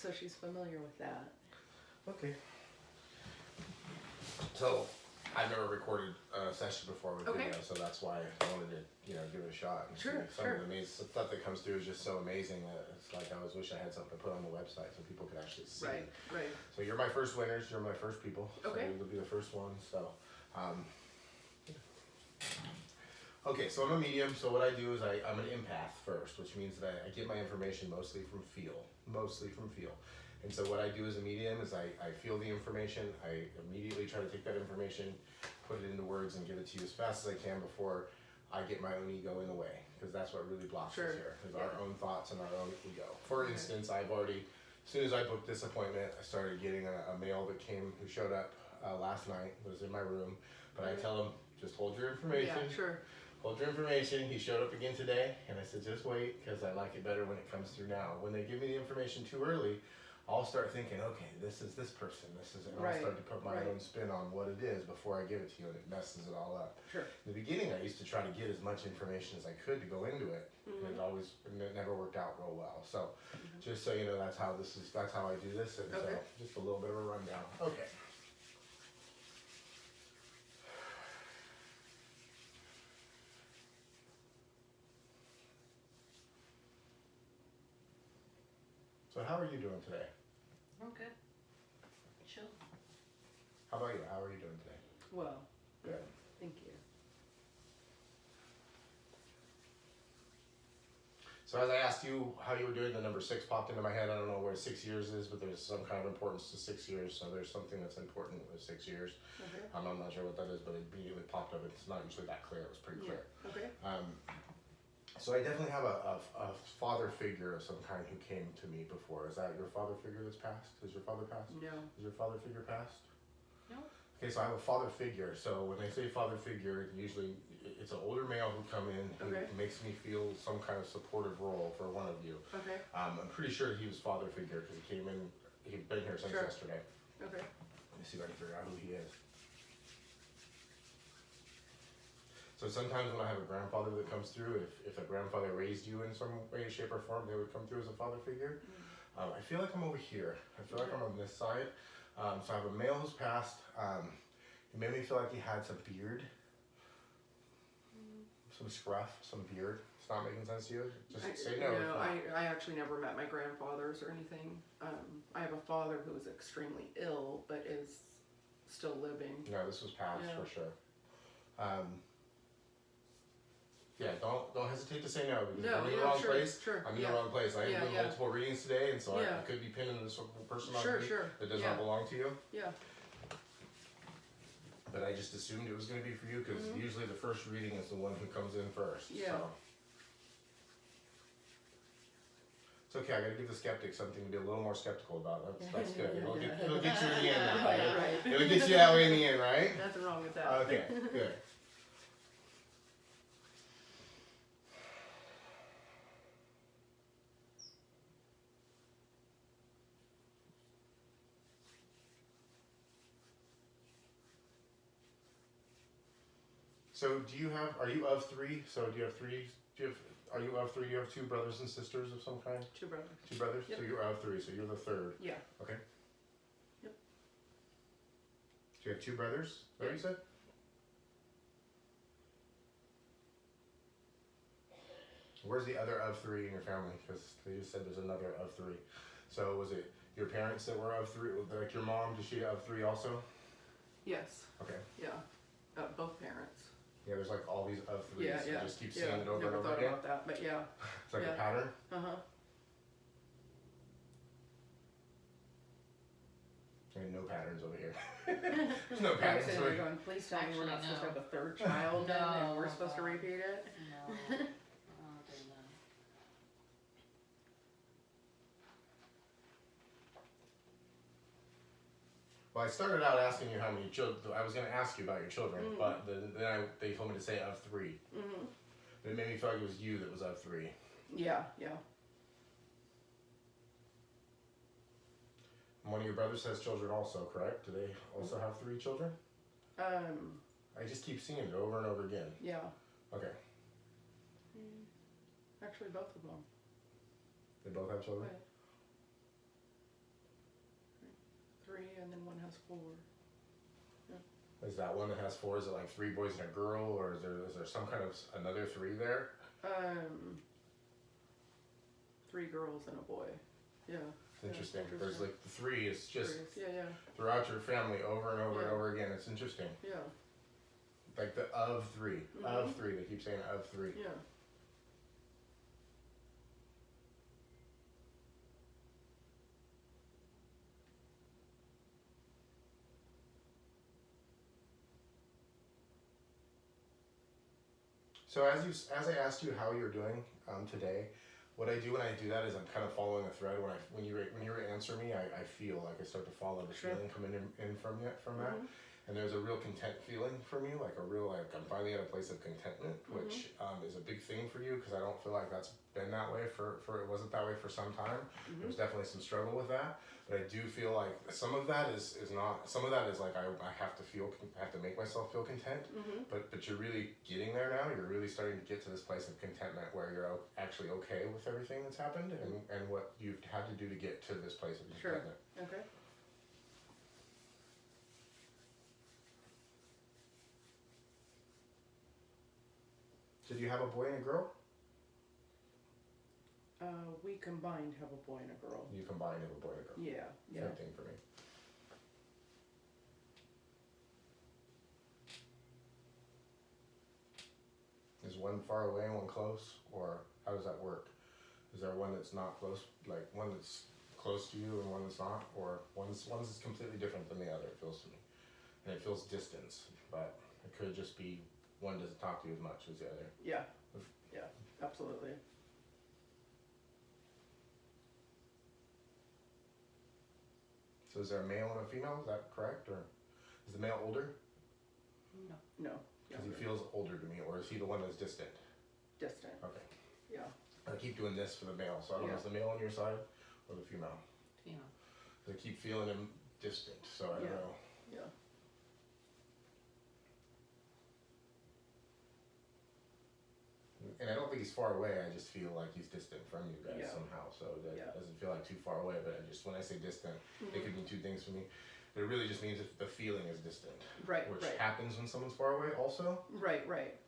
So she's familiar with that. Okay. So, I've never recorded a session before with Okay. video, so that's why I wanted to, give it a shot. And Sure, see. Some of the amazing stuff that comes through is just so amazing that it's like I always wish I had something to put on the website so people could actually see. Right, right. So you're my first winners. You're my first people. Okay. So you'll be the first one. So, okay. So I'm a medium. So what I do is I'm an empath first, which means that I get my information mostly from feel. And so what I do as a medium is I feel the information. I immediately try to take that information, put it into words, and get it to you as fast as I can before I get my own ego in the way, because that's what really blocks us here, is our own thoughts and our own ego. For instance, as soon as I booked this appointment, I started getting a male who showed up last night, was in my room, but I tell him, just hold your information. Yeah, sure. Hold your information. He showed up again today, and I said, just wait, because I like it better when it comes through now. When they give me the information too early, I'll start thinking, okay, this is this person, and I'll start to put my own spin on what it is before I give it to you, and it messes it all up. Sure. In the beginning, I used to try to get as much information as I could to go into it, and it never worked out real well. So, just so you know, that's how I do this, and so just a little bit of a rundown. Okay. So how are you doing today? I'm good. Chill. How about you? How are you doing today? Well, Good. thank you. So as I asked you how you were doing, the number 6 popped into my head. I don't know where 6 years is, but there's some kind of importance to 6 years. So there's something that's important with 6 years. Okay. I'm not sure what that is, but it immediately popped up. It's not usually that clear. It was pretty clear. Yeah. Okay. So I definitely have a father figure of some kind who came to me before. Is that your father figure that's passed? Is your father passed? No. Is your father figure passed? No. Okay, so I have a father figure. So when they say father figure, usually it's an older male who come in who makes me feel some kind of supportive role for one of you. Okay. I'm pretty sure he was father figure because he came in. He'd been here since yesterday. Okay. Let me see if I can figure out who he is. So sometimes when I have a grandfather that comes through, if a grandfather raised you in some way, shape, or form, they would come through as a father figure. I feel like I'm over here. I feel like I'm on this side. So I have a male who's passed. He made me feel like he had some beard, some scruff, some beard. It's not making sense to you? Just say no. No, I actually never met my grandfathers or anything. I have a father who is extremely ill, but is still living. No, this was past for sure. Yeah, don't hesitate to say no, because I'm in the wrong place. Sure. I'm in the wrong place. I am doing multiple readings today, and so I could be pinning this person on me that does not belong to you. Yeah. But I just assumed it was going to be for you, because usually the first reading is the one who comes in first. Yeah. So. It's okay. I got to give the skeptic something to be a little more skeptical about. That's good. It'll get you in the end. Right. It'll get you that way in the end, right? Nothing wrong with that. Okay. Good. So are you of 3? So do you have 3, are you of 3? Do you have 2 brothers and sisters of some kind? 2 brothers. 2 brothers? Yep. So you're of 3, so you're the 3rd. Yeah. Okay. Yep. So you have 2 brothers, is that what you said? Where's the other of 3 in your family? Because they just said there's another of 3. So was it your parents that were of 3? Like your mom, is she of 3 also? Yes. Okay. Yeah. Both parents. Yeah, there's like all these of 3s. Yeah. You just keep seeing it over Never and over thought again. about that, but yeah. It's like a pattern. There's no patterns over here. There's no patterns over here. Going, please tell me we're not Actually, supposed to no. have a 3rd child then, and we're No, supposed to no. repeat it? No. I don't do that. Well, I started out asking you how many children. I was going to ask you about your children, but then they told me to say of 3. But it made me feel like it was you that was of 3. Yeah. And one of your brothers has children also, correct? Do they also have 3 children? I just keep seeing it over and over again. Yeah. Okay. Actually, both of them. They both have children? Right. and then one has 4. Is that one that has 4? Is it like 3 boys and a girl, or is there some kind of another 3 there? 3 girls and a boy. Yeah. It's interesting. Interesting. There's like the 3 is just Yeah. throughout your family over and over and Yeah. over again. It's interesting. Yeah. Like the of 3, of 3. They keep saying of 3. Yeah. So as I asked you how you're doing today, what I do when I do that is I'm kind of following a thread. When you answer me, I feel like I start to follow the Sure. feeling coming in from that. Mhm. And there's a real content feeling for me, like I'm finally at a place of contentment, which is a big thing for you because I don't feel like that's been that way for it wasn't that way for some time. There's definitely some struggle with that, but I do feel like some of that is not, some of that is like I have to make myself feel content, but you're really getting there now. You're really starting to get to this place of contentment where you're actually okay with everything that's happened and what you've had to do to get to this place of Sure. contentment. Okay. So do you have a boy and a girl? We combined have a boy and a girl. You combined have a boy and a girl. Yeah. Same thing for me. Is one far away and one close, or how does that work? Is there one that's not close, like one that's close to you and one that's not, or one's completely different than the other? It feels to me, and it feels distance, but it could just be one doesn't talk to you as much as the other. Yeah. Yeah. Absolutely. So is there a male and a female? Is that correct, or is the male older? No. Because he Younger. feels older to me, or is he the one that's distant? Distant. Okay. Yeah. I keep doing this for the male, so I don't know Yeah. if it's the male on your side or the female. Female. I keep feeling him distant, so I don't Yeah. know. Yeah. And I don't think he's far away, I just feel like he's distant from you guys Yeah. somehow, so that Yeah. doesn't feel like too far away, but when I say distant, it Mhm. could mean 2 things for me. But it really just means if the feeling is distant, Right. which Right. happens when someone's far away also. Right. Right.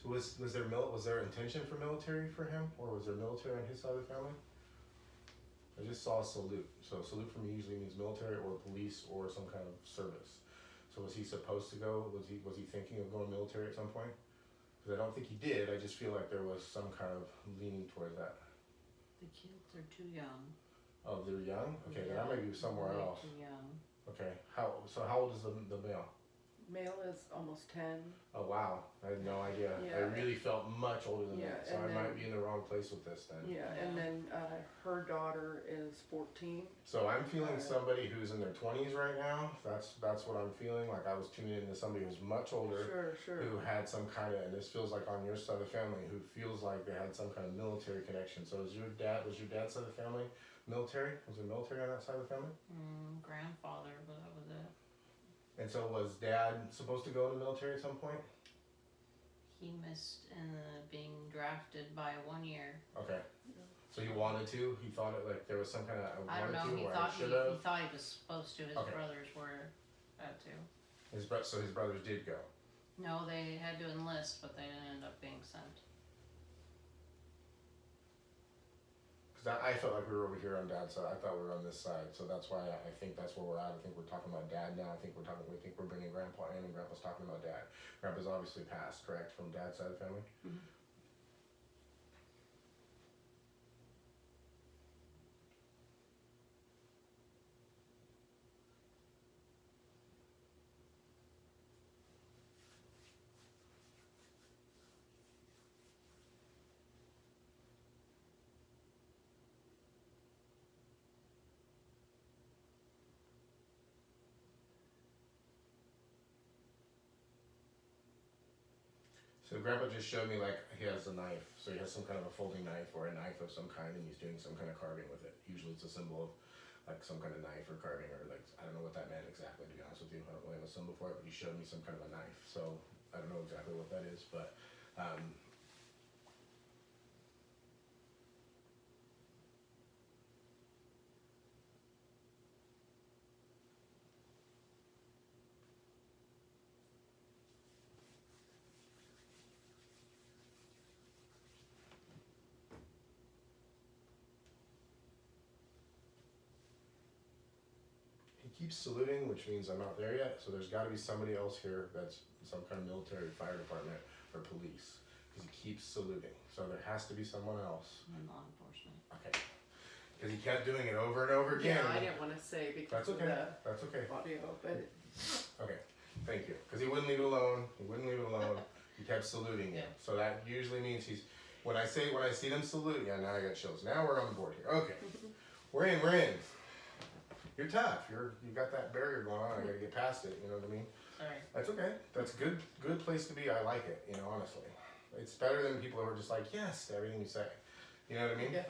So was there intention for military for him, or was there military on his side of the family? I just saw a salute. So salute for me usually means military or police or some kind of service. So was he supposed to go? Was he thinking of going military at some point? Because I don't think he did. I just feel like there was some kind of leaning towards that. The kids are too young. Oh, they're young. Okay, then I might be somewhere Way else. Too young. Okay, how old is the male? Male is almost 10. Oh wow, I had no idea. I Yeah. really felt much older than Yeah, that, so and I might then- be in the wrong place with this then. Yeah. And then her daughter is 14. So I'm feeling somebody who's in their 20s right now. That's what I'm feeling. Like I was tuning into somebody who's much older, Sure. who had some kind of, and this feels like on your side of the family, who feels like they had some kind of military connection. So was your dad's side of the family military? Was there military on that side of the family? Grandfather, but that was it. And so was dad supposed to go to the military at some point? He missed being drafted by 1 year. Okay. So he wanted to. He thought it like there was some kind of I don't know. wanted He to, or I thought should he have. thought he was supposed to. His Okay. brothers were had to. So his brothers did go. No, they had to enlist, but they didn't end up being sent. Because I felt like we were over here on dad's side. I thought we were on this side, so that's why I think that's where we're at. I think we're talking about dad now. I think we're bringing grandpa in, and grandpa's talking about dad. Grandpa's obviously passed, correct, from dad's side of the family. Mhm. So grandpa just showed me like he has a knife. So he has some kind of a folding knife or a knife of some kind, and he's doing some kind of carving with it. Usually it's a symbol of like some kind of knife or carving, or like, I don't know what that meant exactly, to be honest with you. I don't really have a son before it, but he showed me some kind of a knife, so I don't know exactly what that is, but, he keeps saluting, which means I'm not there yet, so there's gotta be somebody else here that's some kind of military, fire department, or police, because he keeps saluting, so there has to be someone else. And law enforcement. Okay. Because he kept doing it over and over again. Yeah, I didn't want to say because That's of okay, the that's okay, audio, but okay, thank you, because he wouldn't leave it alone, he kept saluting you, Yeah. so that usually means he's, when I see them salute, yeah, now I got chills, now we're on the board here, okay, we're in. You're tough, you got that barrier going on, I gotta get past it, you know what I mean? Sorry. That's okay. That's a good place to be. I like it, you know, honestly. It's better than people who are just like, yes, to everything you say. You know what I mean? yeah.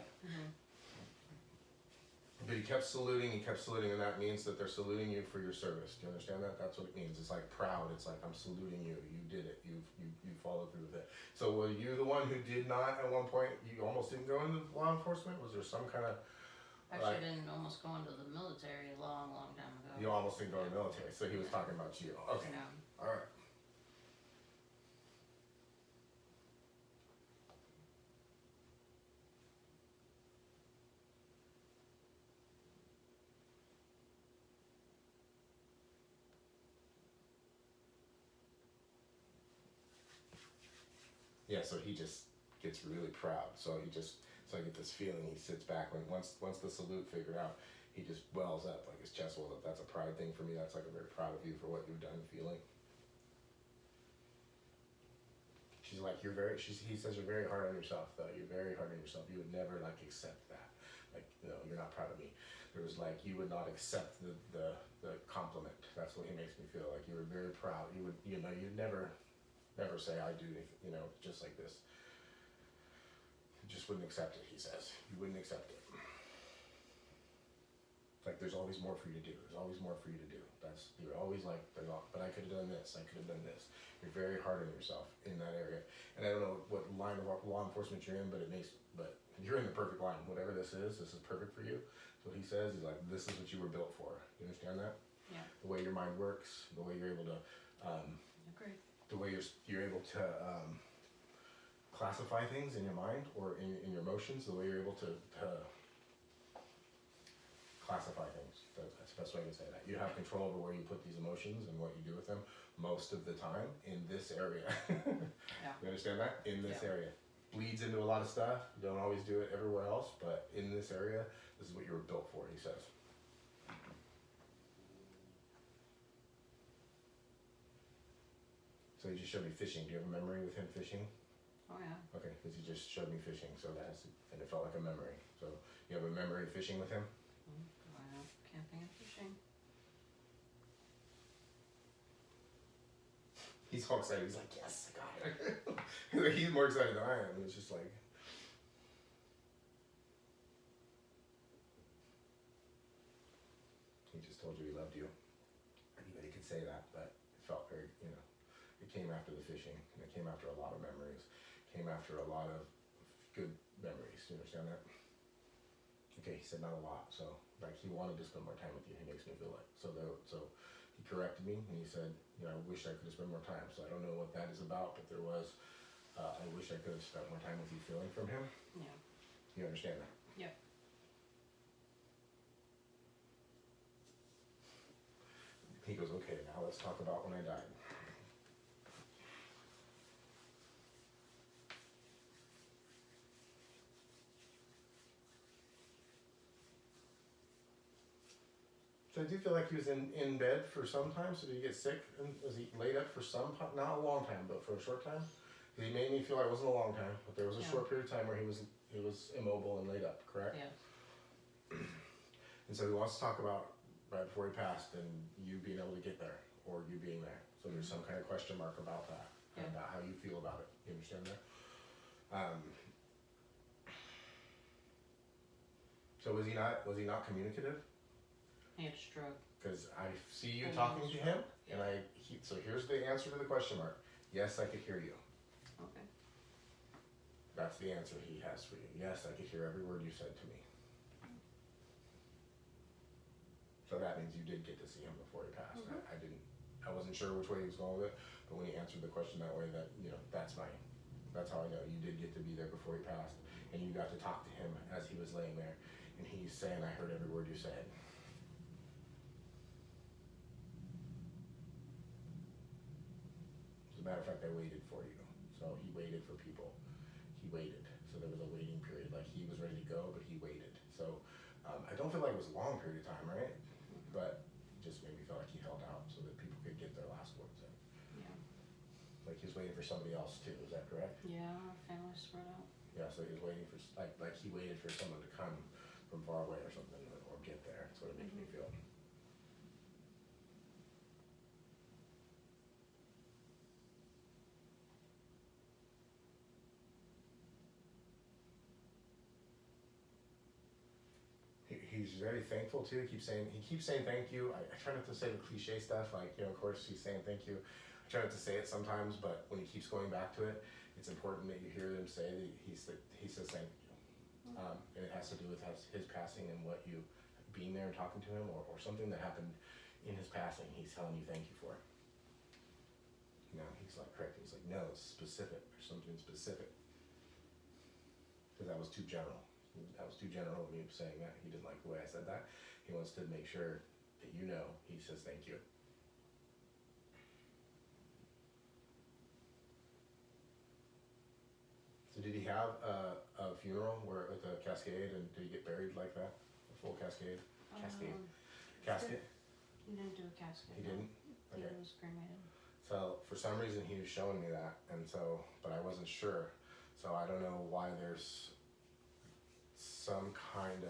But he kept saluting, and that means that they're saluting you for your service. Do you understand that? That's what it means. It's like proud. It's like, I'm saluting you. You did it. You followed through with it. So were you the one who did not at one point, you almost didn't go into law enforcement? Was there some kind of, Actually, I didn't almost go into the military a long time ago. you almost didn't go in the military, so he was talking about you. Okay, No. alright. Yeah, so he just gets really proud. So I get this feeling he sits back when once the salute figured out, he just wells up, like his chest wells up. That's a pride thing for me. That's like I'm very proud of you for what you've done feeling. She's like, he says you're very hard on yourself though. You're very hard on yourself. You would never like accept that. Like, no, you're not proud of me. There was like, you would not accept the compliment. That's what he makes me feel like. You were very proud. You would, you'd never say I do, just like this. You just wouldn't accept it, he says. You wouldn't accept it. Like, there's always more for you to do. There's always more for you to do. You're always like, but I could have done this. I could have done this. You're very hard on yourself in that area. And I don't know what line of law enforcement you're in, but you're in the perfect line. Whatever this is perfect for you. So what he says, he's like, this is what you were built for. You understand that? Yeah. The way your mind works, the way you're able to, Agreed. the way you're able to classify things in your mind or in your emotions, the way you're able to classify things. That's the best way to say that. You have control over where you put these emotions and what you do with them most of the time in this area. Yeah. You understand that? In this Yeah. area. Bleeds into a lot of stuff. You don't always do it everywhere else, but in this area, this is what you were built for, he says. So he just showed me fishing. Do you have a memory with him fishing? Oh yeah. Okay, because he just showed me fishing, and it felt like a memory. So you have a memory of fishing with him? Going out camping and fishing. He's all excited. He's like, yes, I got it. He's more excited than I am. It's just like, he just told you he loved you. Anybody could say that, but it felt very, it came after the fishing, and it came after a lot of memories. It came after a lot of good memories. Do you understand that? Okay, he said not a lot, so like he wanted to spend more time with you. He makes me feel like so he corrected me and he said, I wish I could have spent more time. So I don't know what that is about, but there was. I wish I could have spent more time with you feeling from him. Yeah. You understand that? Yep. He goes, okay, now let's talk about when I died. So I do feel like he was in bed for some time. So did he get sick? And was he laid up for not a long time, but for a short time? He made me feel like it wasn't a long time, but there was a Yeah. short period of time where he was immobile and laid up, correct? Yes. And so he wants to talk about right before he passed and you being able to get there or you being there. So there's some kind of question mark about that, and Yeah. about how you feel about it. You understand that? So was he not communicative? extra. Because I see you I talking know. to him, and so here's the answer to the question mark. Yes, I could hear you. Okay. That's the answer he has for you. Yes, I could hear every word you said to me. So that means you did get to see him before he passed. Mhm. I wasn't sure which way he was going with it, but when he answered the question that way, that's how I know you did get to be there before he passed, and you got to talk to him as he was laying there, and he's saying, I heard every word you said. As a matter of fact, I waited for you. So he waited for people. He waited. So there was a waiting period. Like he was ready to go, but he waited. So I don't feel like it was a long period of time, right? But it just made me feel like he held out so that people could get their last words in. Yeah. Like he was waiting for somebody else too. Is that correct? Yeah, our family spread out. Yeah. So he was waiting for like he waited for someone to come from far away or something or get there. That's what it makes me feel. He's very thankful too. He keeps saying thank you. I try not to say the cliche stuff like, of course he's saying thank you. I try not to say it sometimes, but when he keeps going back to it, it's important that you hear him say that he says thank you. And it has to do with his passing and what you being there and talking to him or something that happened in his passing. He's telling you thank you for it. He's like correcting. He's like, no, it's specific. There's something specific. Because that was too general. That was too general of me saying that. He didn't like the way I said that. He wants to make sure that he says thank you. So did he have a funeral at the Cascade, and did he get buried like that? A full cascade? Casket? He didn't do a casket. He no. didn't? Okay. He was cremated. So for some reason he was showing me that, but I wasn't sure. So I don't know why there's some kind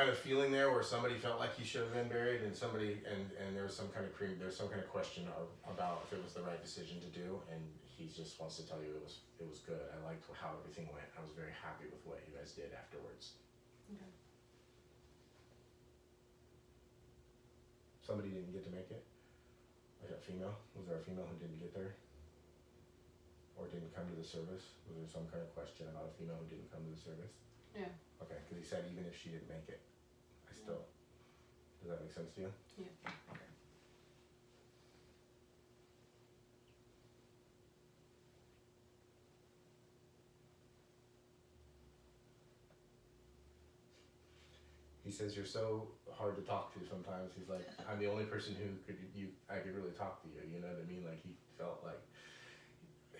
of feeling there where somebody felt like he should have been buried, and there's some kind of question about if it was the right decision to do, and he just wants to tell you it was good. I liked how everything went. I was very happy with what you guys did afterwards. Okay. Somebody didn't get to make it? Like a female? Was there a female who didn't get there? Or didn't come to the service? Was there some kind of question about a female who didn't come to the service? Yeah. Okay, because he said even if she didn't make it, does that make sense to you? Yeah. Okay. He says you're so hard to talk to sometimes. He's like, I'm the only person who I could really talk to you. You know what I mean? Like he felt like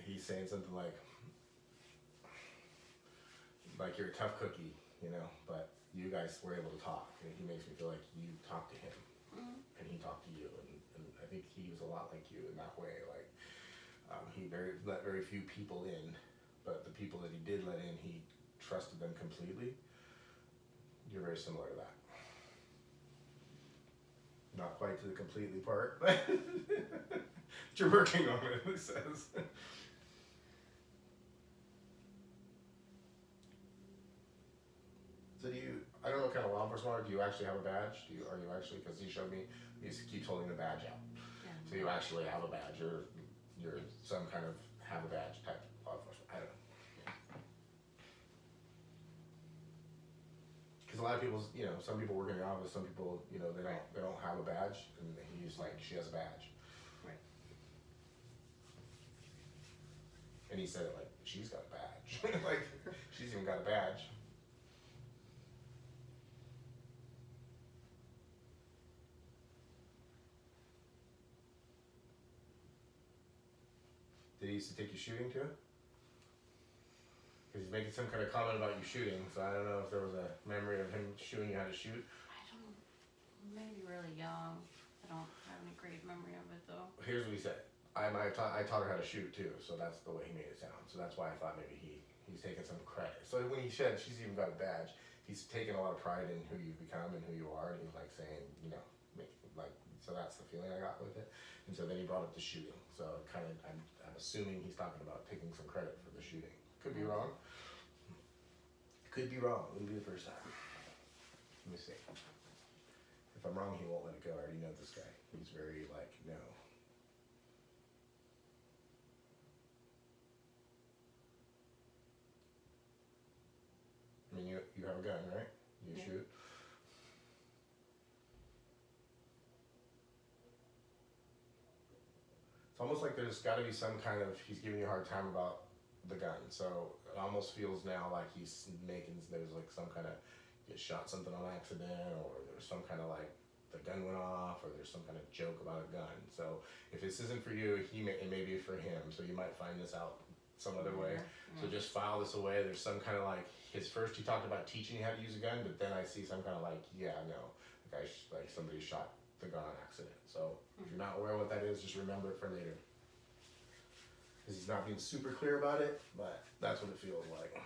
he's saying something like you're a tough cookie, but you guys were able to talk. And he makes me feel like you talked to him, and he talked to you, and I think he was a lot like you in that way. Like he let very few people in, but the people that he did let in, he trusted them completely. You're very similar to that. Not quite to the completely part, but you're working on it, it says. So I don't know what kind of law enforcement are, do you actually have a badge? Are you actually, because he showed me, he keeps holding the badge out. Yeah. So you actually have a badge, you're some kind of have a badge type of law enforcement, I don't know. Because a lot of people, some people work in the office, some people, they don't have a badge, and he's like, she has a badge. Right. And he said it like, she's got a badge. Like, she's even got a badge. Did he used to take you shooting too? Because he's making some kind of comment about you shooting, so I don't know if there was a memory of him showing you how to shoot. Maybe really young. I don't have any great memory of it though. Here's what he said. I taught her how to shoot too, so that's the way he made it sound. So that's why I thought maybe he's taking some credit. So when he said she's even got a badge, he's taking a lot of pride in who you've become and who you are, and he's like saying, so that's the feeling I got with it. And so then he brought up the shooting. So I'm assuming he's talking about taking some credit for the shooting. Could be wrong. Could be wrong. Wouldn't be the first time. see. If I'm wrong, he won't let it go. I already know this guy. He's very like, no. I mean, you have a gun, right? You Yeah. shoot. It's almost like there's got to be some kind of, he's giving you a hard time about the gun. So it almost feels now like he's making, there's like some kind of, you shot something on accident, or there's some kind of like, the gun went off, or there's some kind of joke about a gun. So if this isn't for you, it may be for him. So you might find this out some other way. So just file this away. There's some kind of like, he talked about teaching you how to use a gun, but then I see some kind of like, yeah, no, like somebody shot the gun on accident. So if you're not aware of what that is, just remember it for later. Because he's not being super clear about it, but that's what it feels like.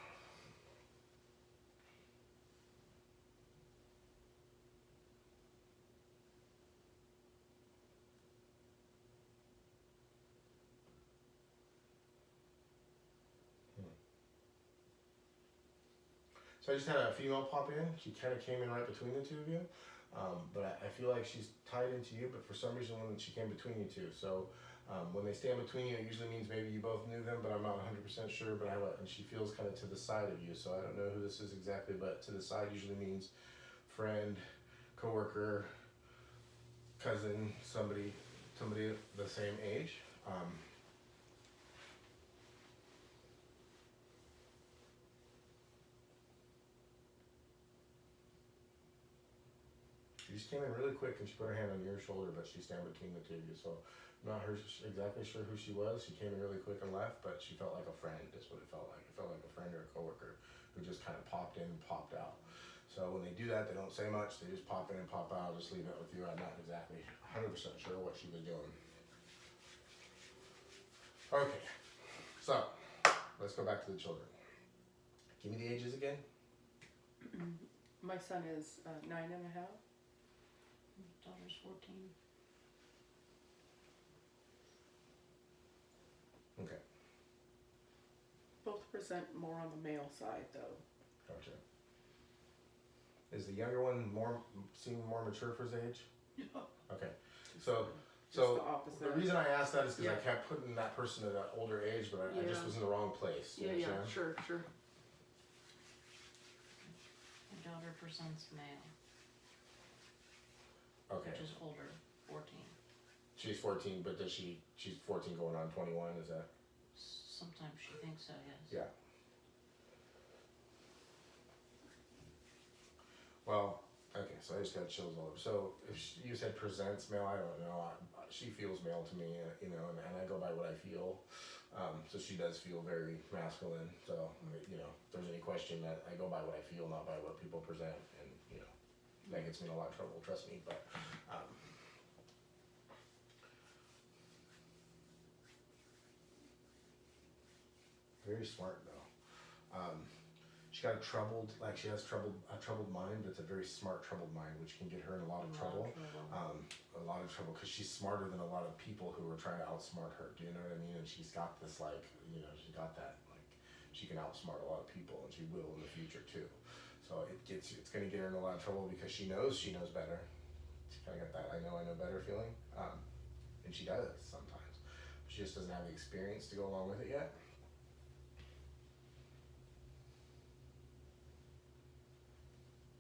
So I just had a female pop in. She kind of came in right between the two of you. But I feel like she's tied into you, but for some reason she came between you two. So when they stand between you, it usually means maybe you both knew them, but I'm not 100% sure. And she feels kind of to the side of you. So I don't know who this is exactly, but to the side usually means friend, coworker, cousin, somebody the same age. She just came in really quick and she put her hand on your shoulder, but she's standing between the two of you. So I'm not exactly sure who she was. She came in really quick and left, but she felt like a friend. That's what it felt like. It felt like a friend or a coworker who just kind of popped in and popped out. So when they do that, they don't say much. They just pop in and pop out. I'll just leave it with you. I'm not exactly 100% sure what she was doing. Okay, so let's go back to the children. Give me the ages again. My son is 9.5. Daughter's 14. Okay, Both present more on the male side, though. gotcha. Is the younger one seeming more mature for his age? No. Okay, Just so the opposite. the reason I asked that is because I Yeah. kept putting that person at an older age, but I just Yeah. was in the wrong place. You Yeah, understand? sure. My daughter presents male, Okay, which is older, 14. she's 14, but she's 14 going on 21, is that? Sometimes she thinks so, yes. Yeah. Well, okay, so I just got chills all over. So if you said presents male, I don't know. She feels male to me, you know, and I go by what I feel. So she does feel very masculine. So, you know, if there's any question, that I go by what I feel, not by what people present. And, you know, that gets me in a lot of trouble, trust me. But, very smart though. She got she has a troubled mind, but it's a very smart troubled mind, which can get her in a lot of trouble. A lot of trouble because she's smarter than a lot of people who are trying to outsmart her. Do you know what I mean? And she's got this she got that she can outsmart a lot of people, and she will in the future too. So it's gonna get her in a lot of trouble because she knows better. She kind of got that I know better feeling, and she does sometimes. She just doesn't have the experience to go along with it yet.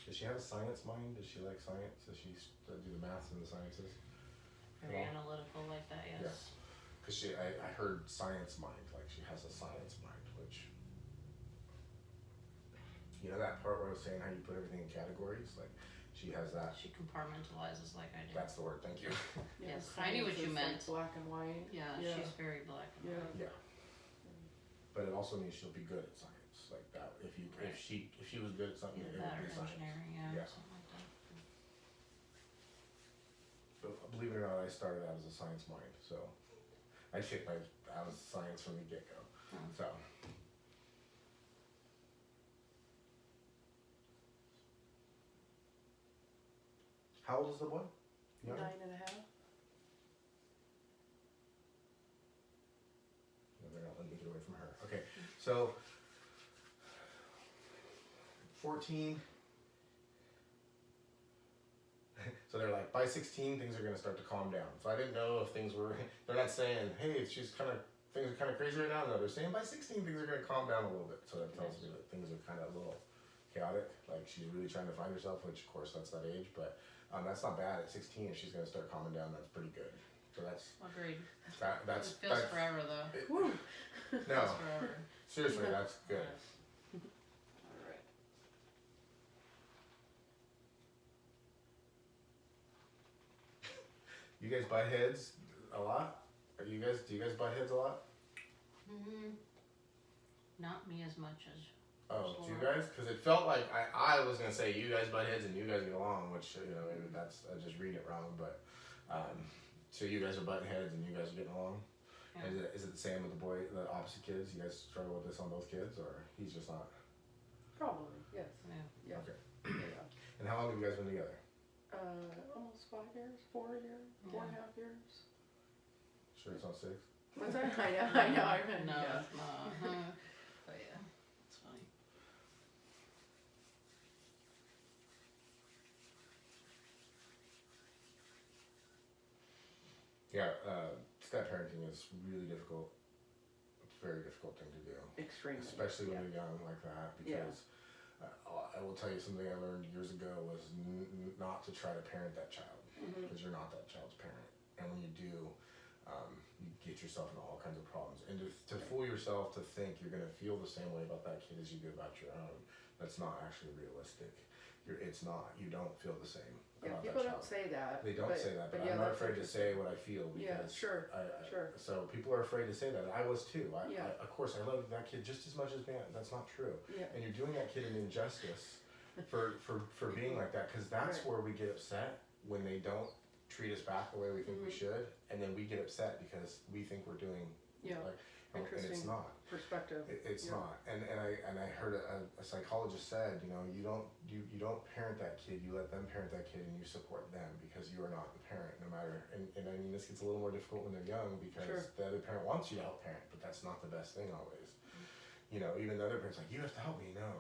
Does she have a science mind? Does she like science? Does she do the maths and the sciences? Very analytical like that, yes. Because I heard science mind, like she has a science mind, which, you know that part where I was saying how you put everything in categories? Like, she has that. She compartmentalizes like I do. That's the word, thank you. Yes, I knew what you meant. Like black and white. Yeah, she's very black and white. Yeah. But it also means she'll be good at science. Like that. If she was good at something, it That would or be science. engineering, Yeah. something like that. But believe it or not, I started out as a science mind, so I was science from the get-go. Oh. So. How old is the boy? 9.5. No, they're not letting me get away from her. Okay, so 14. by 16 things are going to start to calm down. So I didn't know if things were. They're not saying, hey, things are kind of crazy right now. No, they're saying by 16 things are going to calm down a little bit. So that tells me that things are kind of a little chaotic. Like she's really trying to find herself, which of course that's that age, but that's not bad at 16. If she's going to start calming down, that's pretty good. So that's Agreed. that's It feels forever though. Woo. no, Feels forever. seriously, that's good. Alright. You guys butt heads a lot? Do you guys butt heads a lot? Not me as much as. Oh, do you Sure. guys? Because it felt like I was gonna say you guys butt heads and you guys get along, which maybe that's I just read it wrong, but so you guys are butting heads and you guys are getting along. Yeah. Is it the same with the opposite kids? You guys struggle with this on both kids, or he's just not? Probably, yes. Yeah. Yeah. Okay. Yeah. And how long have you guys been together? Almost 5 years, 4 years, Yeah. 4.5 years. Sure, it's not 6. What's that? I know, I meant, No, yeah. it's not. But yeah, it's funny. Yeah, step parenting is really difficult. It's a very difficult thing to do. Extremely. Especially when yeah. you're young like that, Yeah. because I will tell you something I learned years ago was not to try to parent that child, Mhm. because you're not that child's parent. And when you do, you get yourself into all kinds of problems. And to fool yourself to think you're going to feel the same way about that kid as you do about your own, that's not actually realistic. It's not. You don't feel the same Yeah, about people that don't child. say that. They don't say that, but yeah, I'm not that's afraid to interesting. say what I feel because Yeah, sure, sure. So people are afraid to say that. I was too. Yeah. Of course, I love that kid just as much as man. That's not true. Yeah. And you're doing that kid an injustice for being like that, because that's Right. where we get upset when they don't treat us back the way we think we should, and then we get upset because we think we're doing Yeah. like, and it's Interesting not. perspective. It's Yeah. not, and I heard a psychologist said, you don't parent that kid, you let them parent that kid, and you support them because you are not the parent, no matter. And I mean, this gets a little more difficult when they're young because Sure. the other parent wants you to help parent, but that's not the best thing always. Even the other parent's like, you have to help me. No,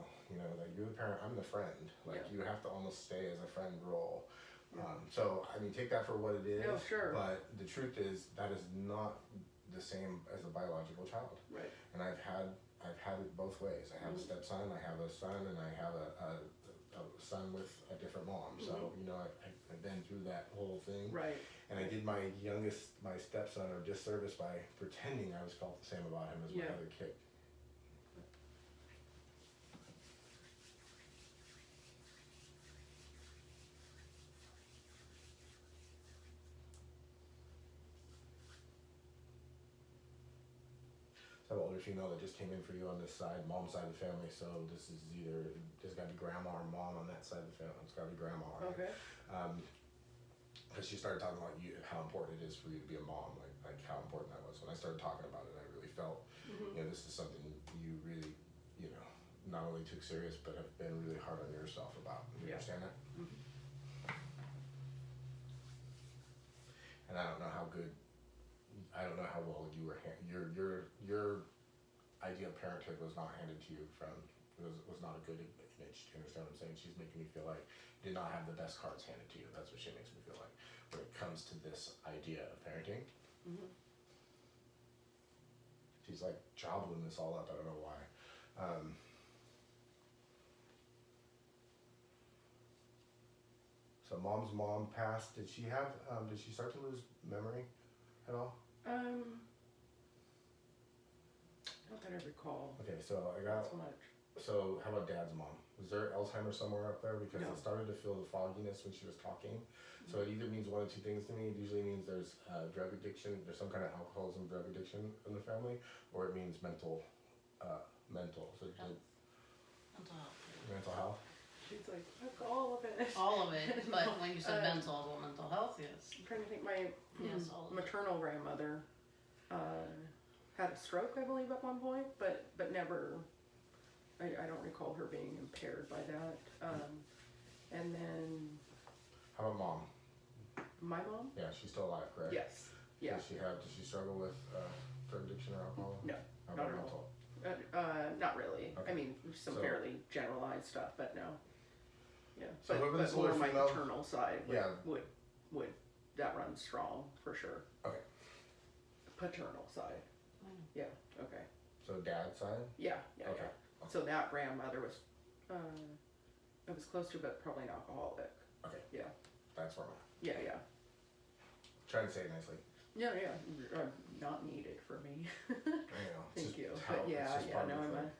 like you're the parent, I'm the friend. Like Yeah. you have to almost stay as a friend role. Yeah. So I mean, take that for what it is. No, sure. But the truth is that is not the same as a biological child. Right. And I've had it both ways. I have a stepson, I have a son, and I have a son with a different mom. So I've been through that whole thing. Right. And I did my stepson a disservice by pretending I felt the same about him as my Yeah. other kid. So I have an older female that just came in for you on this side, mom's side of the family. So this is there's got to be grandma or mom on that side of the family. It's got to be grandma. Right? Okay. Because she started talking about how important it is for you to be a mom, like how important that was. When I started talking about it, I really felt, this is something you really, not only took serious, but have been really hard on yourself about. You Yeah. understand that? Mhm. And I don't know how well you were. Your idea of parenthood was not handed to you was not a good image. Do you understand what I'm saying? She's making me feel like you did not have the best cards handed to you. That's what she makes me feel like when it comes to this idea of parenting. Mhm. She's like jobbling this all up. I don't know why. So mom's mom passed. Did she start to lose memory at all? Not that I recall. Okay, so I got. Not so much. So how about dad's mom? Was there Alzheimer's somewhere up there? Because No. I started to feel the fogginess when she was talking. So it either means one of two things to me. It usually means there's drug addiction, there's some kind of alcoholism, drug addiction in the family, or it means mental. So Health. Mental health. mental health. She's like, that's all of it. All of it, but when you said Uh, mental health, yes. I'm trying to think. My Yes, all of it. maternal grandmother had a stroke, I believe, at one point, but never. I don't recall her being impaired by that. And then How about mom? my mom. Yeah, she's still alive, correct? Yes. Yeah. Does she struggle with drug addiction or alcohol? No, How not about at mental? Not really. Okay. I mean, some So- fairly generalized stuff, but no. Yeah. So but whoever this more older my female- maternal side would, Yeah. would that runs strong for sure. Okay. Paternal side. Mm. Yeah. Okay. So dad's side? Yeah. Yeah. Okay. Yeah. So that grandmother was, it was close to, but probably an alcoholic. Okay. Yeah. That's where I'm at. Yeah. Yeah. Trying to say it nicely. Yeah. Yeah. Not needed for me. I know. It's Thank just you. how- But it's yeah. just Yeah. part No, of the I'm a. thing.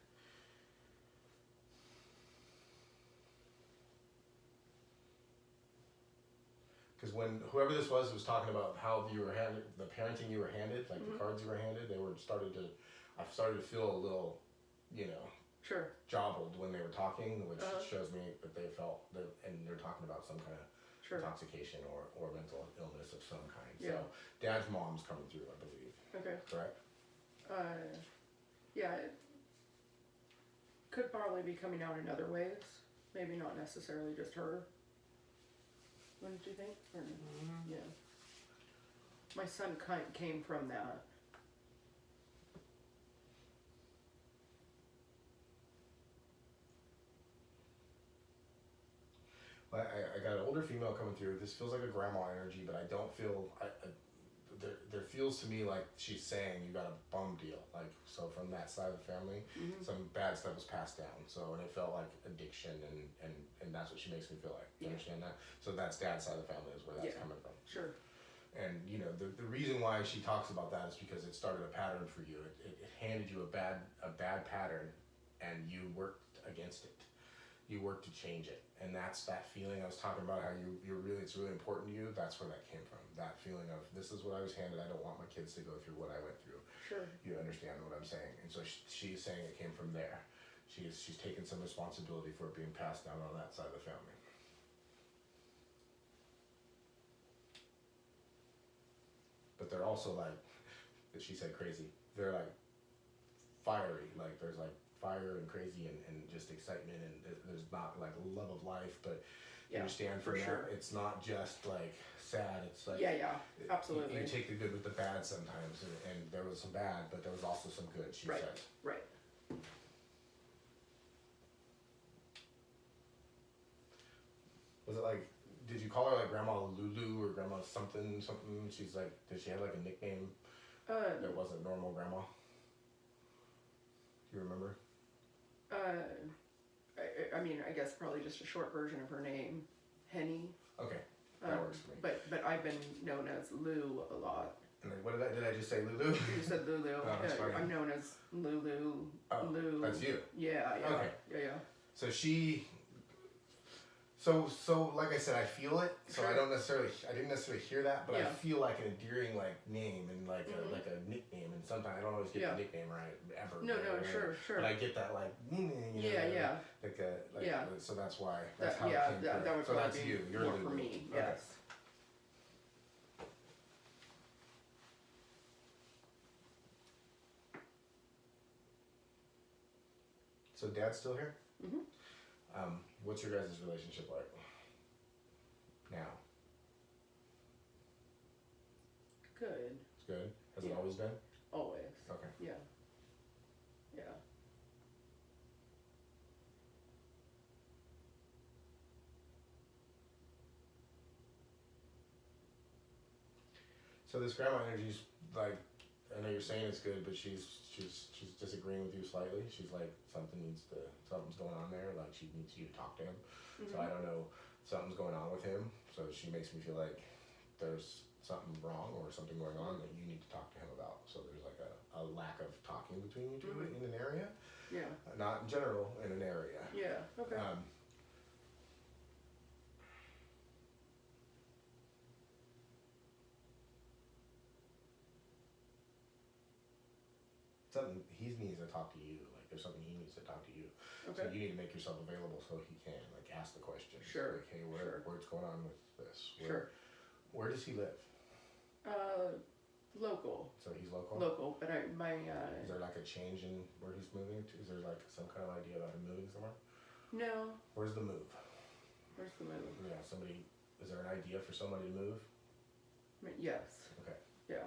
Because when whoever this was talking about how you were handed, the parenting you were handed, like the cards you were handed, I started to feel a little, you know, Sure. jobbled when they were talking, which Uh-huh. shows me that they felt that, and they're talking about some kind of Sure. intoxication or mental illness of some kind. Yeah. So dad's mom's coming through, I believe. Okay. Correct? Yeah. It could probably be coming out in other ways. Maybe not necessarily just her. What did you think? Or, Mm. yeah. My son came from that. I got an older female coming through. This feels like a grandma energy, but I don't feel. There feels to me like she's saying you got a bum deal. Like, so from that side of the family, some bad stuff was passed down. So, and it felt like addiction, and that's what she makes me feel like. You Yeah. understand that? So that's dad's side of the family is where that's Yeah. coming from. Sure. And you know the reason why she talks about that is because it started a pattern for you. It handed you a bad pattern, and you worked against it. You worked to change it, and that's that feeling I was talking about. How it's really important to you. That's where that came from. That feeling of this is what I was handed. I don't want my kids to go through what I went through. Sure. You understand what I'm saying? And so she's saying it came from there. She's taken some responsibility for it being passed down on that side of the family. But they're also like, as she said, crazy. They're like fiery. Like there's like fire and crazy and just excitement, and there's not like love of life, but you Yeah, understand for from that, sure. it's not just like sad. It's like Yeah. Absolutely. You take the good with the bad sometimes, and there was some bad, but there was also some good. She Right. says. Right. Was it like? Did you call her like Grandma Lulu or Grandma something? She's like, did she have like a nickname that wasn't normal Grandma? Do you remember? I mean, I guess probably just a short version of her name, Henny. Okay, that works for me. But I've been known as Lou a lot. And then what did I just say, Lulu? You said Lulu. that's funny. I'm known as Lulu. Oh, Lou. that's you. Yeah. Okay. Yeah. So she. So like I said, I feel it. So Sure. I didn't necessarily hear that, but I Yeah. feel like an endearing like name and like a nickname. And sometimes I don't always get Yeah. the nickname right ever. No, you know what I mean? sure. But I get that like. You know, Yeah. Yeah. So that's why. That's how it Yeah, came that through. would So probably that's be you. You're more Lulu. for me. Okay. Yes. So Dad's still here? Mhm. What's your guys' relationship like now? Good. It's good. Has it Yeah. always been? Always. Okay. Yeah. So this grandma energy's like, I know you're saying it's good, but she's disagreeing with you slightly. She's like something's going on there. Like she needs you to talk to him. So I don't know, something's going on with him. So she makes me feel like there's something wrong or something going on that you need to talk to him about. So there's like a lack of talking between you two in an area, Yeah. not in general, in an area. Yeah. Okay. Something he needs to talk to you. Like there's something he needs to talk to you. So Okay. you need to make yourself available so he can like ask the questions. Sure, Like, hey, sure. what's going on with this? Sure. Where does he live? Local. So he's local. Local, but Is there like a change in where he's moving to? Is there like some kind of idea about him moving somewhere? no. Where's the move? Where's the move? Yeah, somebody. Is there an idea for somebody to move? Yes. Okay. Yeah.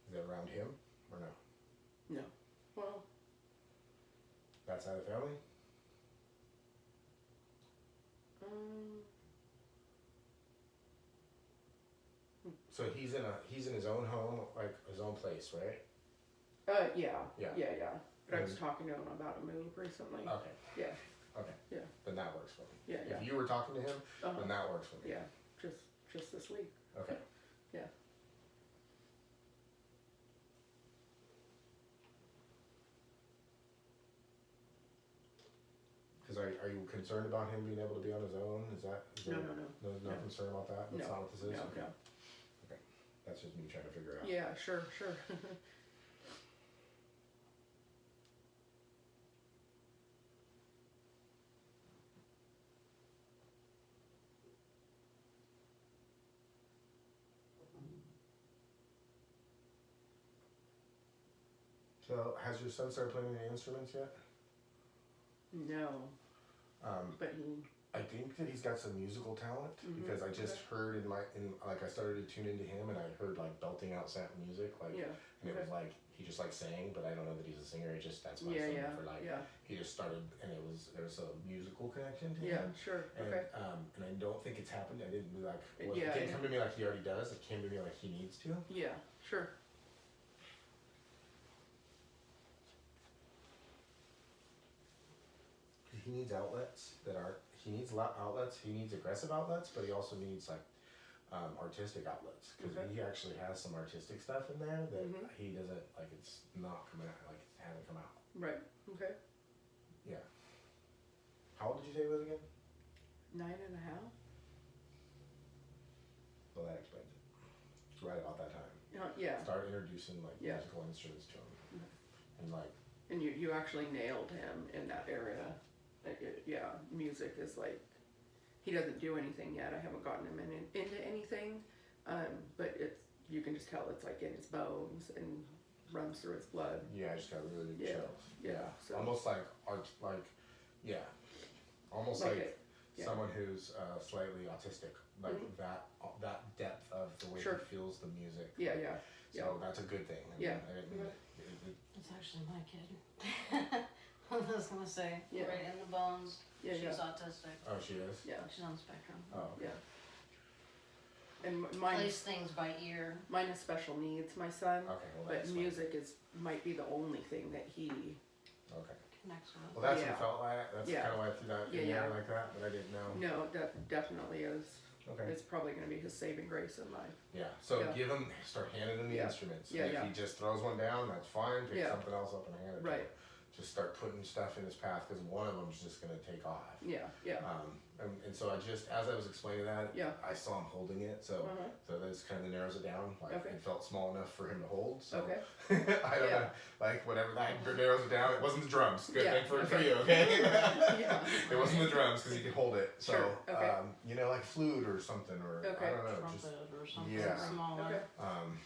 Is that around him or no? No. Well, That side of the family? So he's in his own home, like his own place, right? Yeah. Yeah. Yeah. But I was And- talking to him about a move recently. Okay. Yeah. Okay. Yeah. Then that works for me. Yeah. If you were talking to him, Uh-huh. then that works for me. Yeah. Just this week. Okay. Yeah. Because are you concerned about him being able to be on his own? Is No. no No. concern about that? That's No. not what this is? No. Okay. No. That's just me trying to figure it out. Yeah. Sure. So has your son started playing any instruments yet? No. But he. I think that he's got some musical talent Mhm. because I just heard like I started to tune into him and I heard like belting out music like Yeah. and it Okay. was like he just like sang, but I don't know that he's a singer. It just that's my Yeah. son Yeah. for like Yeah. he just started and there's a musical connection to Yeah. him. Sure. And Okay. and I don't think it's happened. I didn't like it Yeah, didn't yeah. come to me like he already does. It came to me like he needs to. Yeah. Sure. He needs outlets that are he needs outlets. He needs aggressive outlets, but he also needs like artistic outlets because Okay. he actually has some artistic stuff in there that Mhm. he doesn't like. It's not coming out like it hasn't come out. Right. Okay. Yeah. How old did you say he was again? 9.5. Well, that explains it. It's right about that time. Yeah. Start introducing like Yeah. musical instruments to him, and like And you actually nailed him in that area. Yeah, music is like, he doesn't do anything yet. I haven't gotten him into anything, but you can just tell it's like in his bones and runs through his blood. yeah, I just got really big Yeah. chills. Yeah, so- almost like art, like yeah, almost Like like. it, yeah. Someone who's slightly autistic, like Mhm. that depth of the way Sure. he feels the music. Yeah, yeah, So that's a good thing. I mean, Yeah. I didn't mean It's actually my kid. I was gonna say, Yeah. right in the bones. yeah, She's yeah, autistic. oh, she is. yeah, She's on the spectrum. Oh, yeah. And mine Plays things by ear. has special needs, my son, okay. Well, but that's fine. music might be the only thing that he, Okay. Connects with. Well, that's Yeah. what it felt like. That's Yeah. kind of why I threw that Yeah, in there yeah. like that, but I didn't know. no, that definitely is. Okay. It's probably going to be his saving grace in life. Yeah. So Yeah. start handing him the Yeah. instruments. Yeah, And if yeah. he just throws one down, that's fine. Pick Yeah. something else up and hand it to Right. him. Just start putting stuff in his path because one of them's just gonna take off. Yeah, yeah, And so as I was explaining that, Yeah. I saw him holding it, so Uh-huh. so that's kind of narrows it down. Like Okay. it felt small enough for him to hold. So Okay. I don't Yeah. know, like whatever that narrows it down. It wasn't the drums. Good Yeah, thing for okay. you, okay? Yeah. It wasn't the drums because he could hold it. So Sure, okay. like flute or something, or Okay. I don't know, Trumpet just or something yeah. smaller. Okay. um,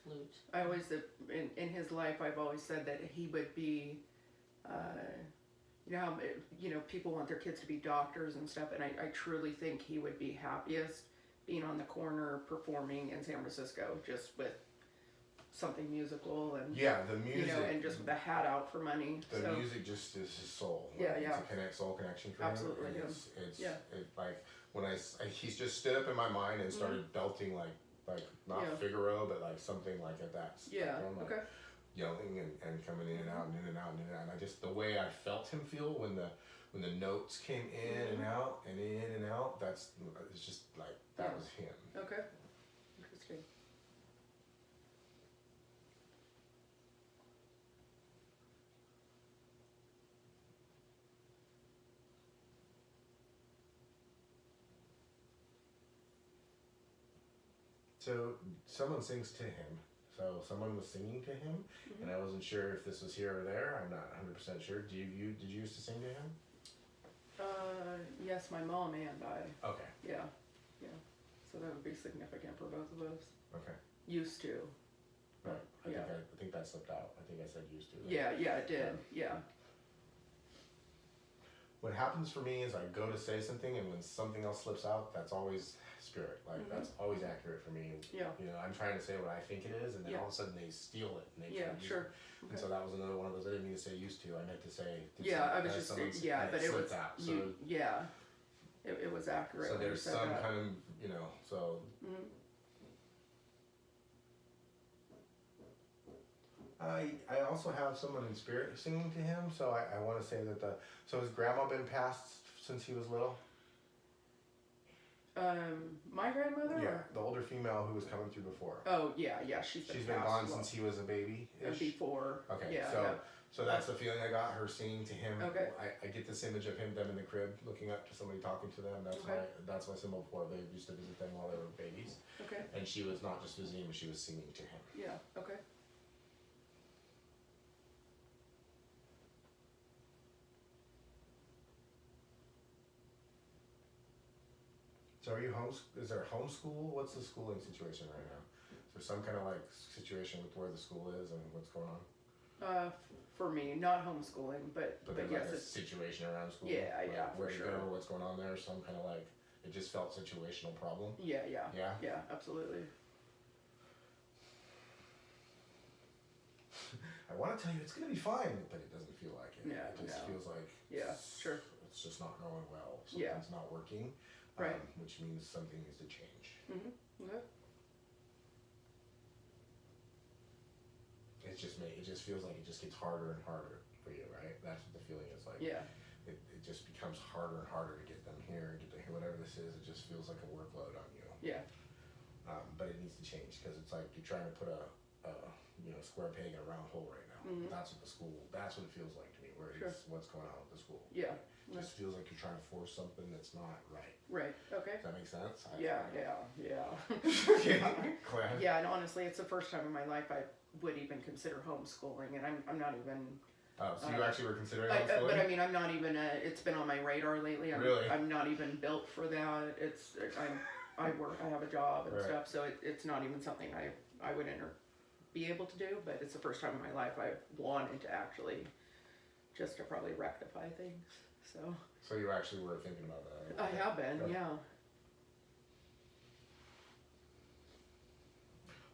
Flute. I always, in his life, I've always said that he would be, people want their kids to be doctors and stuff, and I truly think he would be happiest being on the corner performing in San Francisco, just with something musical and, yeah, the music. and just with a hat out for money. The So, music just is his soul. Yeah, Like, yeah. It's a soul connection for Absolutely, him. yeah. And it's Yeah. like when he's just stood up in my mind and started belting like not Yeah. Figaro, but like something like at that yeah, spectrum, like okay, yelling and coming in and out and in and out and in and out. And I just the way I felt him feel when the notes came in and out and in and out. It's just like that Yeah. was him. okay, interesting. So someone sings to him. So someone was singing to him, and I wasn't sure if this was here or there. I'm not 100% sure. Did you used to sing to him? Yes, my mom and I, Okay. yeah, so that would be significant for both of us. Okay. Used to. Right. Yeah. I think that slipped out. I think I said used to. Yeah, it did. Yeah. What happens for me is I go to say something, and when something else slips out, that's always spirit. Like that's always accurate for me. Yeah. I'm trying to say what I think it is, and then Yeah. all of a sudden they steal it and they Yeah, try to use sure. it. And Okay. so that was another one of those. I didn't mean to say used to. I meant to say. Yeah, I was that just someone's- yeah, and but it slipped was out. So yeah, it was accurate. so when you there's said some that. kind of so Mhm. I also have someone in spirit singing to him, so I want to say that so has grandma been passed since he was little? My grandmother? Yeah, Or- the older female who was coming through before. Oh, yeah, she's She's been passed gone long- since he was a baby. before. Okay, Yeah, so yeah. so that's the feeling I got. Her singing to him. Okay. I get this image of them in the crib, looking up to somebody talking to them. Okay. That's my symbol for they used to visit them while they were babies, Okay. and she was not just visiting, but she was singing to him. Yeah. Okay. So are you is there homeschool? What's the schooling situation right now? Is there some kind of like situation with where the school is and what's going on? For me, not homeschooling, but There's yes, like a it's situation around school. Yeah, like yeah, for where to sure. go, what's going on there, some kind of like it just felt situational problem. yeah, Yeah. absolutely. I want to tell you it's gonna be fine, but it doesn't feel like it. No, It just no. feels like Yeah, sure. it's just not going well. Yeah. Something's not working. Right. Which means something needs to change. Okay. It just feels like it just gets harder and harder for you, right? That's what the feeling is like. Yeah. It just becomes harder and harder to get them here, get them here, whatever this is. It just feels like a workload on you. Yeah. But it needs to change because it's like you're trying to put a square peg in a round hole right now. Mhm. That's what it feels like to me. Where Sure. it's what's going on with the school. Yeah. It just feels like you're trying to force something that's not right. Right. Okay. Does that make sense? Yeah. Okay. Claire. Yeah, and honestly, it's the first time in my life I would even consider homeschooling, and I'm not even. Oh, so you actually were considering But homeschooling? I mean, I'm not even. It's been on my radar lately. Really? I'm not even built for that. I work. I have a job and Right. stuff, so it's not even something I would be able to do. But it's the first time in my life I wanted to actually, just to probably rectify things. So you actually were thinking about that? I have been, Okay. yeah.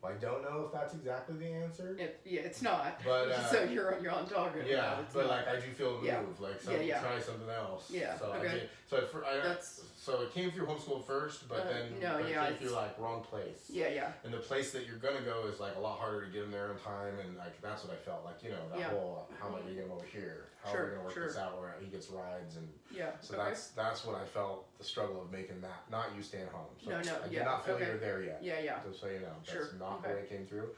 Well, I don't know if that's exactly the answer. It's not. But, so you're on target. Yeah, it's but not. like I do feel a move, Yeah. like Yeah. try something else. Yeah, So okay. I did. That's- so it came through homeschool first, but then no, but yeah, it came through like wrong place. Yeah. And the place that you're gonna go is like a lot harder to get them there on time, and like that's what I felt like. That Yeah. whole how am I gonna get him over here? How are Sure, we gonna work sure. this out where he gets rides and Yeah. so okay. that's what I felt the struggle of making that. Not you staying home. So No, I did yeah, not feel okay. you were there yet. Yeah. Just so you know, that's Sure, not okay. the way it came through.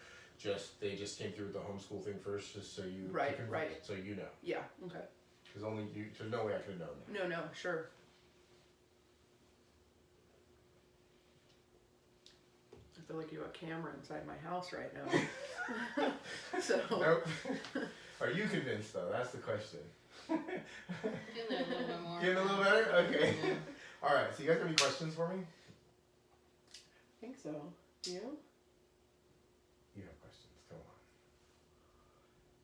They just came through with the homeschool thing first, just so you Right, to right. So you know, Yeah. Okay. because only you. There's no way I could have known that. No. Sure. I feel like you have a camera inside my house right now. So. Nope. Are you convinced though? That's the question. Getting there a little bit more. Getting a little better? Okay. Yeah. All right. So you guys have any questions for me? I think so. You? You have questions. Come on.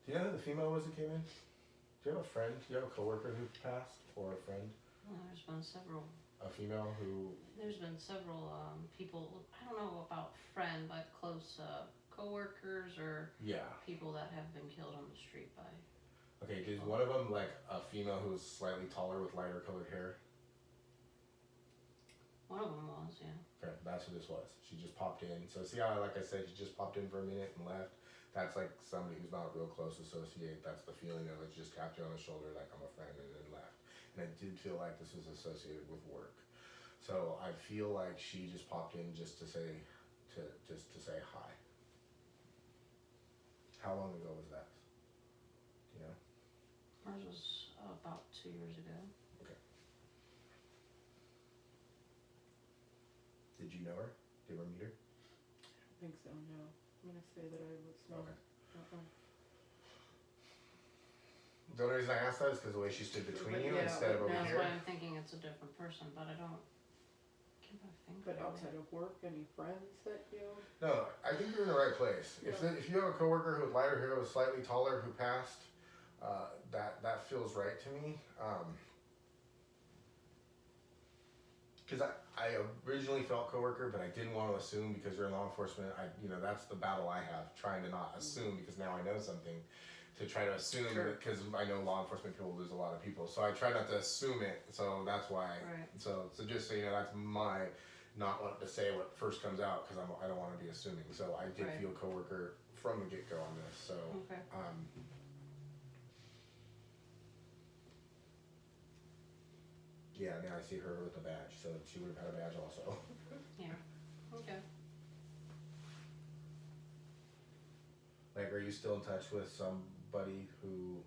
Do you know who the female was that came in? Do you have a friend? Do you have a coworker who passed, or a friend, Well, there's been several a female who? people, I don't know about friend, but close co-workers or Yeah. people that have been killed on the street by. Okay. Is one of them like a female who was slightly taller with lighter colored hair? One of them was, yeah. Okay, that's who this was. She just popped in. So see how, like I said, she just popped in for a minute and left. That's like somebody who's not a real close associate. That's the feeling of it. Just tapped you on the shoulder like I'm a friend and then left. And I did feel like this was associated with work. So I feel like she just popped in just to say hi. How long ago was that? Do you know? Ours was about 2 years ago. Did you know her? Did you ever meet her? I think so. No. I'm gonna say that I was not. Okay. Uh-uh. The only reason I asked that is because the way she stood between you Yeah, instead of over That's here. why I'm thinking it's a different person, but I don't give a finger. But outside of work, any friends that you? No, I think you're in the right place. If you have a coworker who with lighter hair was slightly taller who passed, that feels right to me. Because I originally felt coworker, but I didn't want to assume because you're in law enforcement. That's the battle I have, trying to not assume because now I know something. To try to assume Sure. because I know law enforcement people lose a lot of people, so I try not to assume it. So that's why. Right. So just so you know, that's my not want to say what first comes out because I don't want to be assuming. So I did Right. feel coworker from the get go on this. So Okay. yeah, now I see her with a badge, so she would have had a badge also. Yeah. Okay. Like, are you still in touch with somebody who?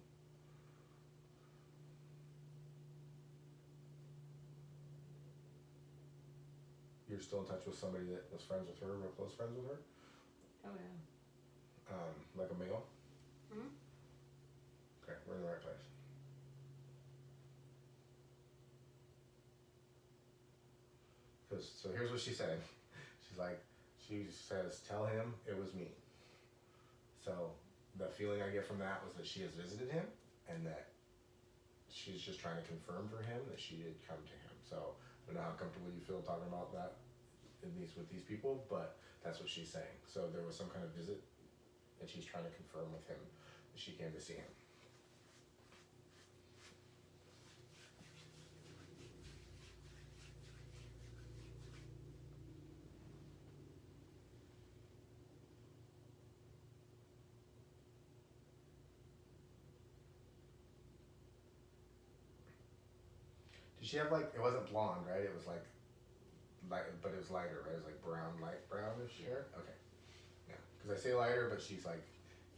You're still in touch with somebody that was friends with her, real close friends with her? Oh yeah. Like a male? Mhm. Okay, we're in the right place. So here's what she said. She's like, she says, tell him it was me. So the feeling I get from that was that she has visited him and that she's just trying to confirm for him that she did come to him. So I don't know how comfortable you feel talking about that with these people, but that's what she's saying. So there was some kind of visit and she's trying to confirm with him that she came to see him. Did she have like, it wasn't blonde, right? It was like light, but it was lighter, right? It was like brown, light brownish hair? Okay. Yeah. Because I say lighter, but she's like,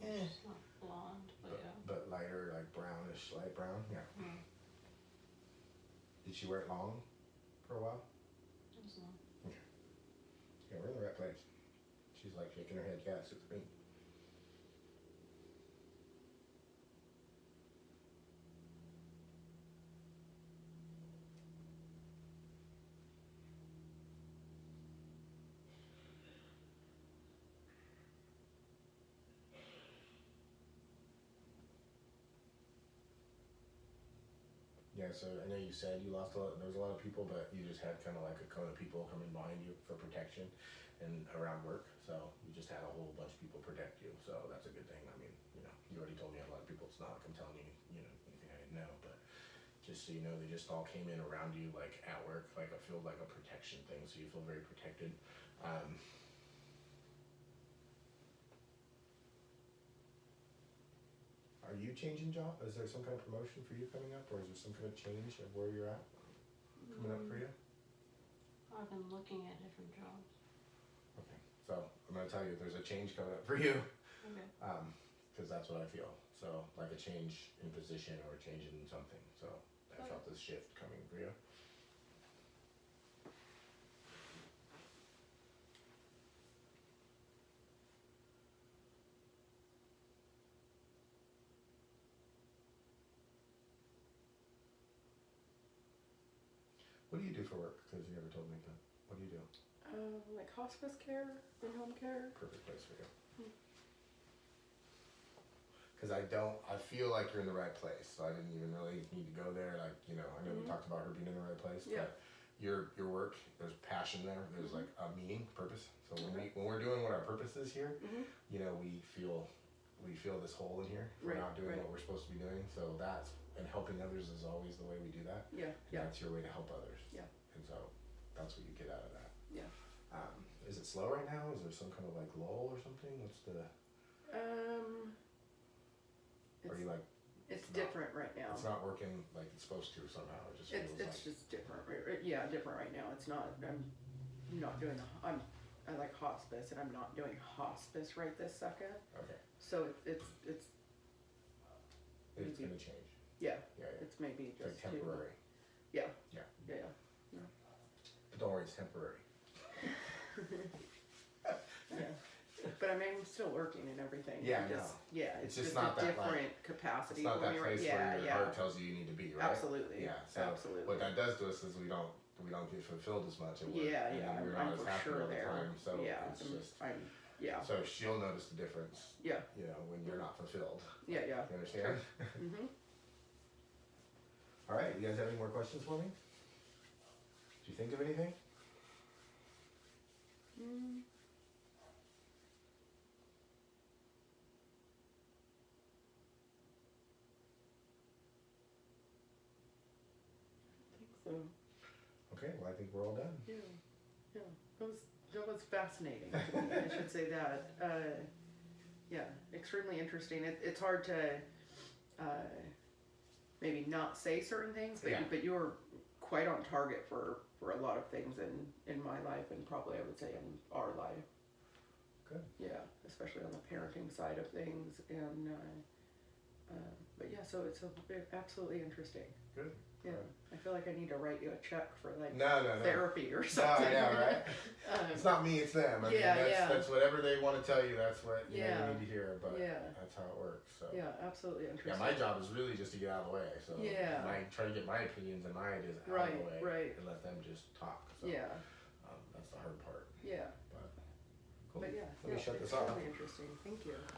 It's not blonde, but yeah. but lighter, like brownish, light brown. Yeah. Mm. Did she wear it long for a while? It was long. Yeah, we're in the right place. She's like shaking her head, yes, it's me. Yeah, so I know you said you lost a lot, there was a lot of people, but you just had kind of like a cone of people coming behind you for protection and around work. So you just had a whole bunch of people protect you. So that's a good thing. I mean, you already told me a lot of people, it's not like I'm telling you, anything I didn't know, but just so you know, they just all came in around you like at work, like I feel like a protection thing. So you feel very protected. Are you changing job? Is there some kind of promotion for you coming up, or is there some kind of change of where you're at coming up for you? I've been looking at different jobs. Okay, so I'm gonna tell you there's a change coming up for you, Okay. because that's what I feel. So like a change in position or a change in something. So I felt this shift coming for you. What do you do for work? Because you never told me that. What do you do? Like hospice care, in-home care. Perfect place for you. Hmm. Because I feel like you're in the right place. So I didn't even really need to go there. Like, I know we talked about her being in the right place. Yeah. But your work, there's passion there. There's like a meaning, purpose. So when we're doing what our purpose is here, we feel this hole in here. We're not doing what we're supposed to be doing. So and helping others is always the way we do that. Yeah, And that's your way to help others. Yeah. And so that's what you get out of that. Yeah. Is it slow right now? Is there some kind of like lull or something? What's the? Are you like? It's different right now. It's not working like it's supposed to somehow. It just feels It's just different. Yeah, different right now. It's not. I'm not doing I like hospice, and I'm not doing hospice right this second. Okay. So it's It's gonna change. Yeah. Yeah. It's maybe It's just like temporary. Yeah. Yeah. Yeah. But don't worry, it's temporary. Yeah. But I mean, I'm still working and everything. Yeah, I just, know. Yeah, It's it's just just not a that, different It's capacity not for that me place right. where your Yeah, heart tells you you need to be, right? Absolutely. Yeah. So Absolutely. what that does to us is we don't get fulfilled as much at work. Yeah, and yeah. We're I'm not as for happy sure all the there. time. So Yeah. it's just. Yeah. So she'll notice the difference. Yeah. When you're not fulfilled. Yeah. Yeah. You understand? Mhm. All right. You guys have any more questions for me? Do you think of anything? Mm. I think so. Okay. Well, I think we're all done. Yeah. Yeah, that was fascinating. I should say that. Yeah, extremely interesting. It's hard to maybe not say certain things, but Yeah. but you're quite on target for a lot of things in my life, and probably I would say in our life. Good. Yeah, especially on the parenting side of things, and but yeah, so it's absolutely interesting. Good. Yeah, I feel like I need to write you a check for like No. therapy or No, something. I know, right? It's not me, it's them. I mean, Yeah, that's, yeah. that's whatever they want to tell you. That's what you Yeah. need to hear. But Yeah. that's how it works. So Yeah, absolutely yeah, interesting. my job is really just to get out of the way. So Yeah. try to get my opinions and my ideas out of Right, the way, right. and let them just talk. So Yeah, that's the hard part. yeah, Cool. but yeah, Let me yeah, shut this off. extremely interesting. Thank you.